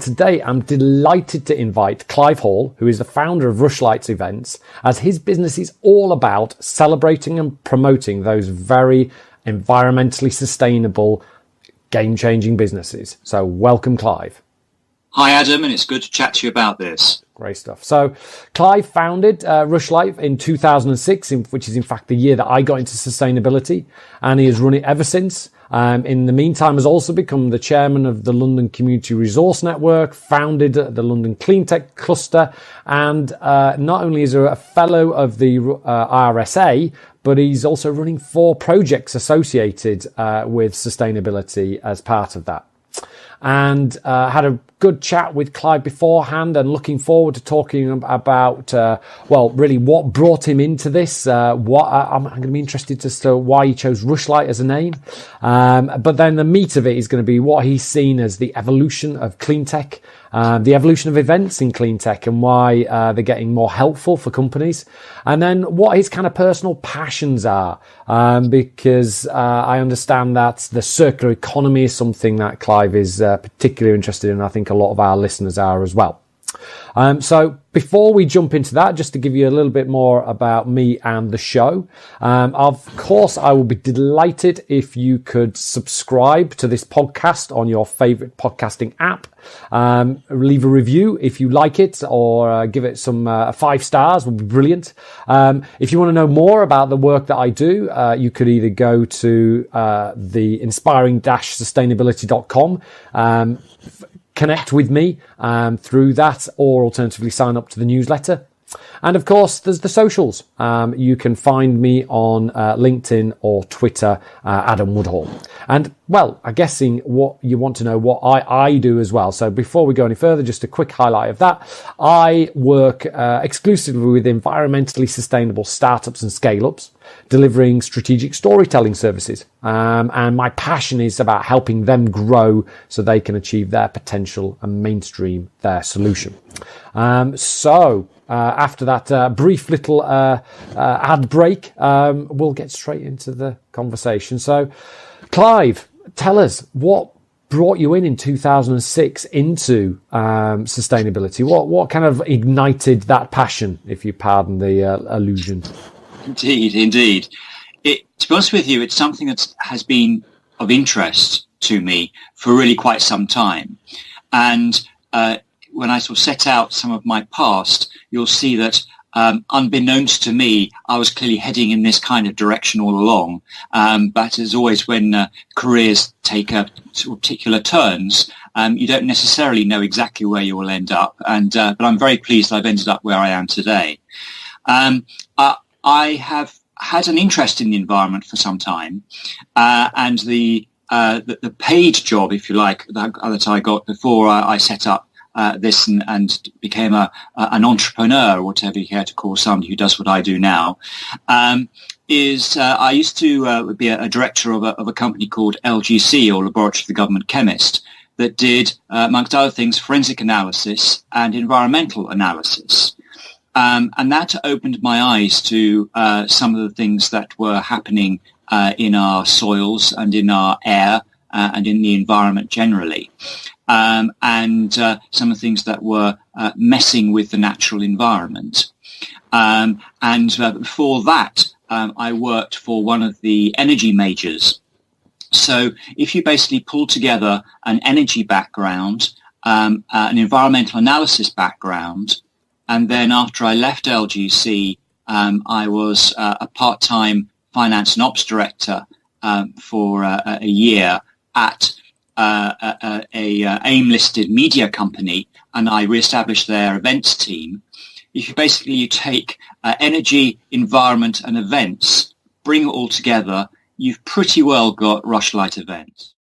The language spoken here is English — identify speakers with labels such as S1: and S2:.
S1: today I'm delighted to invite Clive Hall, who is the founder of Rushlights Events, as his business is all about celebrating and promoting those very environmentally sustainable, game-changing businesses. So welcome, Clive.
S2: Hi, Adam, and it's good to chat to you about this.
S1: Great stuff. So Clive founded Rushlight in 2006, which is in fact the year that I got into sustainability, and he has run it ever since. In the meantime, has also become the chairman of the London Community Resource Network, founded the London Cleantech Cluster, and not only is he a fellow of the RSA, but he's also running 4 projects associated with sustainability as part of that. And had a good chat with Clive beforehand, and looking forward to talking about, really what brought him into this. I'm going to be interested as to why he chose Rushlight as a name. But then the meat of it is going to be what he's seen as the evolution of clean tech, the evolution of events in clean tech, and why they're getting more helpful for companies. And then what his kind of personal passions are, because I understand that the circular economy is something that Clive is particularly interested in. I think a lot of our listeners are as well. So before we jump into that, just to give you a little bit more about me and the show, of course, I will be delighted if you could subscribe to this podcast on your favorite podcasting app. Leave a review if you like it, or give it some 5 stars would be brilliant. If you want to know more about the work that I do, you could either go to the inspiring-sustainability.com, connect with me through that, or alternatively sign up to the newsletter. And of course, there's the socials. You can find me on LinkedIn or Twitter, Adam Woodhall. And well, I'm guessing what you want to know what I do as well. So before we go any further, just a quick highlight of that. I work exclusively with environmentally sustainable startups and scale-ups, delivering strategic storytelling services. And my passion is about helping them grow so they can achieve their potential and mainstream their solution. After that brief little ad break, we'll get straight into the conversation. So, Clive, tell us what brought you in 2006 into sustainability. What kind of ignited that passion, if you pardon the allusion?
S2: Indeed. To be honest with you, it's something that has been of interest to me for really quite some time. And when I sort of set out some of my past, you'll see that unbeknownst to me, I was clearly heading in this kind of direction all along. But as always, when careers take particular turns, you don't necessarily know exactly where you will end up. But I'm very pleased I've ended up where I am today. I have had an interest in the environment for some time, and the paid job, if you like, that I got before I set up this and became an entrepreneur, or whatever you care to call somebody who does what I do now, is I used to be a director of a company called LGC, or Laboratory of the Government Chemist, that did, amongst other things, forensic analysis and environmental analysis. And that opened my eyes to some of the things that were happening in our soils and in our air and in the environment generally. And some of the things that were messing with the natural environment. Before that, I worked for one of the energy majors. So if you basically pull together an energy background, an environmental analysis background, and then after I left LGC, I was a part-time finance and ops director for a year at a AIM-listed media company, and I re-established their events team. If you take energy, environment, and events, bring it all together, you've pretty well got Rushlight Events.